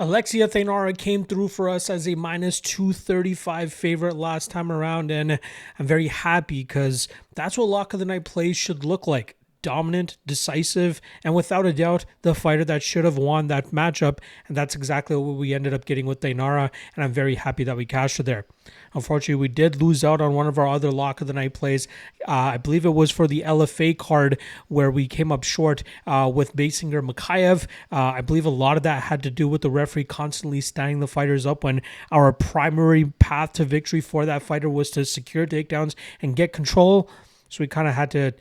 Alexia Thainara came through for us as a minus 235 favorite last time around, and I'm very happy because that's what Lock of the Night plays should look like. Dominant, decisive, and without a doubt, the fighter that should have won that matchup, and that's exactly what we ended up getting with Thainara, and I'm very happy that we cashed her there. Unfortunately, we did lose out on one of our other Lock of the Night plays. I believe it was for the LFA card where we came up short with Basinger Makayev. I believe a lot of that had to do with the referee constantly standing the fighters up when our primary path to victory for that fighter was to secure takedowns and get control. So we kind of had to,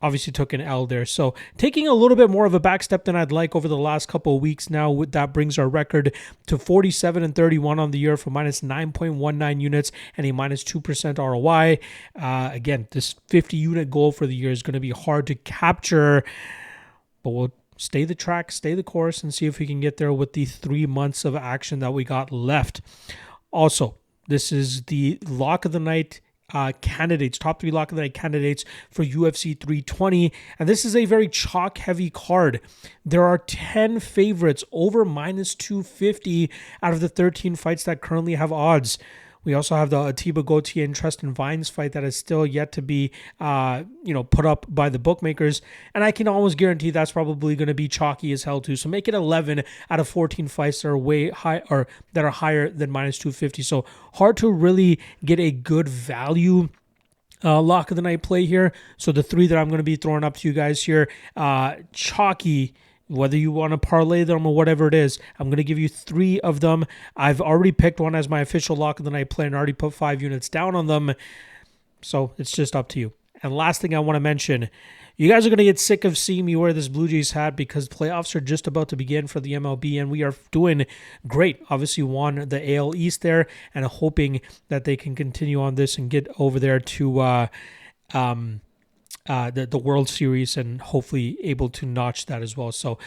obviously took an L there. So taking a little bit more of a back step than I'd like over the last couple of weeks now. That brings our record to 47-31 on the year for minus 9.19 units and a minus 2% ROI. Again, this 50 unit goal for the year is going to be hard to capture, but we'll stay the track, stay the course, and see if we can get there with the 3 months of action that we got left. Also, this is the Lock of the Night candidates, top 3 Lock of the Night candidates for UFC 320, and this is a very chalk heavy card. There are 10 favorites over minus 250 out of the 13 fights that currently have odds. We also have the Atiba Gauthier and Tristan Vines fight that is still yet to be, put up by the bookmakers. And I can almost guarantee that's probably going to be chalky as hell too. So make it 11 out of 14 fights that are way high or that are higher than minus 250. So hard to really get a good value Lock of the Night play here. So the 3 that I'm going to be throwing up to you guys here, chalky. Whether you want to parlay them or whatever it is, I'm going to give you 3 of them. I've already picked one as my official Lock of the Night play and already put 5 units down on them. So it's just up to you. And last thing I want to mention, you guys are going to get sick of seeing me wear this Blue Jays hat because playoffs are just about to begin for the MLB and we are doing great. Obviously won the AL East there and hoping that they can continue on this and get over there to the World Series and hopefully able to notch that as well. So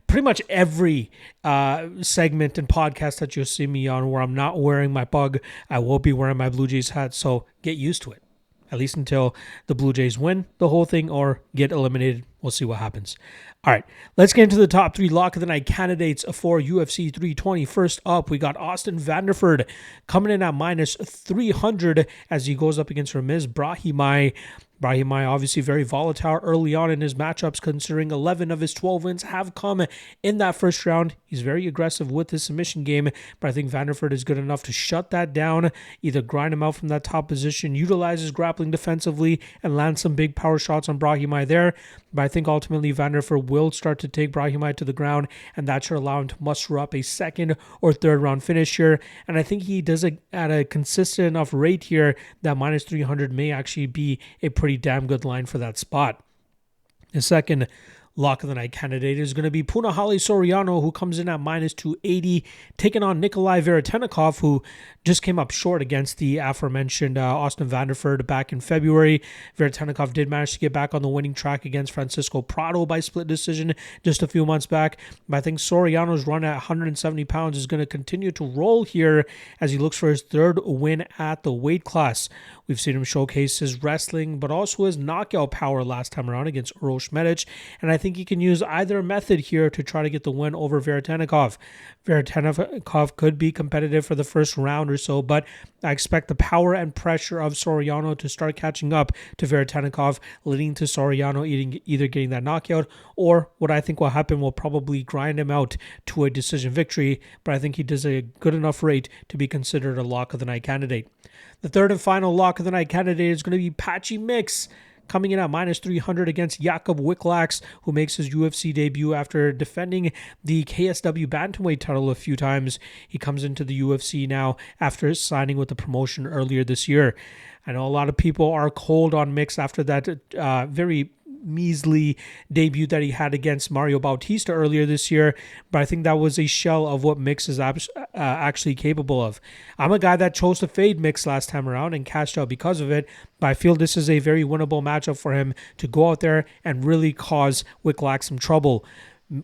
pretty much every segment and podcast that you'll see me on where I'm not wearing my pug, I will be wearing my Blue Jays hat. So get used to it, at least until the Blue Jays win the whole thing or get eliminated. We'll see what happens. All right, let's get into the top 3 Lock of the Night candidates for UFC 320. First up, we got Austin Vanderford coming in at minus 300 as he goes up against Ramiz Brahimaj. Brahimaj obviously very volatile early on in his matchups, considering 11 of his 12 wins have come in that first round. He's very aggressive with his submission game, but I think Vanderford is good enough to shut that down, either grind him out from that top position, utilize his grappling defensively, and land some big power shots on Brahimaj there. But I think ultimately Vanderford will start to take Brahimaj to the ground, and that should allow him to muster up a second or third round finish here. And I think he does it at a consistent enough rate here that minus 300 may actually be a pretty damn good line for that spot. The second Lock of the Night candidate is going to be Punahele Soriano, who comes in at minus 280, taking on Nikolai Veretennikov, who just came up short against the aforementioned Austin Vanderford back in February. Veretennikov did manage to get back on the winning track against Francisco Prado by split decision just a few months back. But I think Soriano's run at 170 pounds is going to continue to roll here as he looks for his 3rd win at the weight class. We've seen him showcase his wrestling, but also his knockout power last time around against Uroš Medic, and I think he can use either method here to try to get the win over Veretennikov. Veretennikov could be competitive for the first round or so, but I expect the power and pressure of Soriano to start catching up to Veretennikov, leading to Soriano either getting that knockout or what I think will happen will probably grind him out to a decision victory, but I think he does a good enough rate to be considered a Lock of the Night candidate. The third and final Lock of the Night candidate is going to be Patchy Mix, coming in at minus 300 against Jakub Wiklax, who makes his UFC debut after defending the KSW bantamweight title a few times. He comes into the UFC now after signing with the promotion earlier this year. I know a lot of people are cold on Mix after that very measly debut that he had against Mario Bautista earlier this year, but I think that was a shell of what Mix is actually capable of. I'm a guy that chose to fade Mix last time around and cashed out because of it, but I feel this is a very winnable matchup for him to go out there and really cause Wiklax some trouble.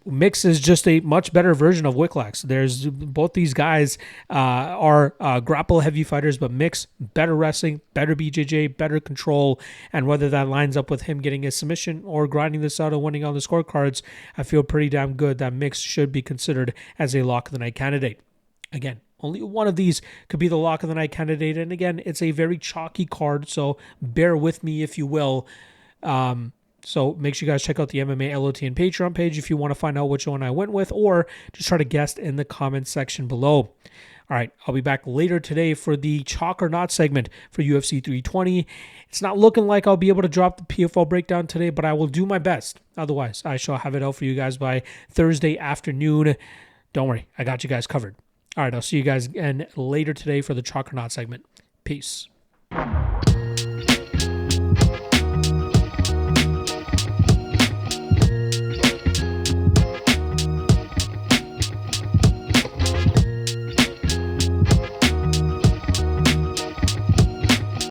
Mix is just a much better version of Wicklax. There's both these guys are grapple heavy fighters, but Mix better wrestling, better BJJ, better control, and whether that lines up with him getting a submission or grinding this out and winning on the scorecards, I feel pretty damn good that Mix should be considered as a lock of the night candidate. Again, only one of these could be the lock of the night candidate, and again, it's a very chalky card, so bear with me if you will. So make sure you guys check out the MMA LOTN Patreon page if you want to find out which one I went with, or just try to guess in the comments section below. All right, I'll be back later today for the chalk or not segment for UFC 320. It's not looking like I'll be able to drop the PFL breakdown today, but I will do my best. Otherwise, I shall have it out for you guys by Thursday afternoon. Don't worry, I got you guys covered. All right, I'll see you guys again later today for the chalk or not segment. Peace.